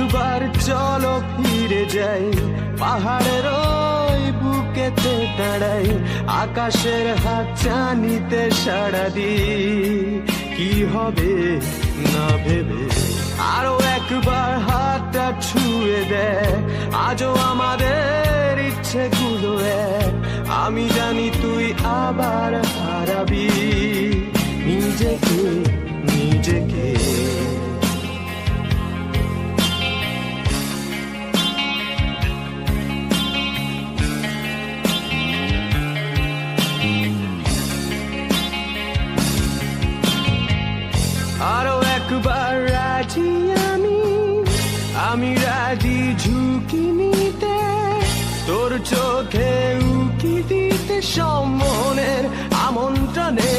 একবার চলো ফিরে যাই, পাহাড়ের ওই বুকেতে দাঁড়াই, আকাশের হাত চানিতে সাড়া দি, কি হবে না ভেবে। আরো একবার হাতটা ছুঁয়ে দেয়, আজও আমাদের ইচ্ছেগুলো এক, আমি জানি তুই আবার হারাবি নিজেকে নিজেকে। আরো একবার রাজি আমি রাজি ঝুঁকি নিতে, তোর চোখে উকি দিতে, সম্মনের আমন্ত্রণে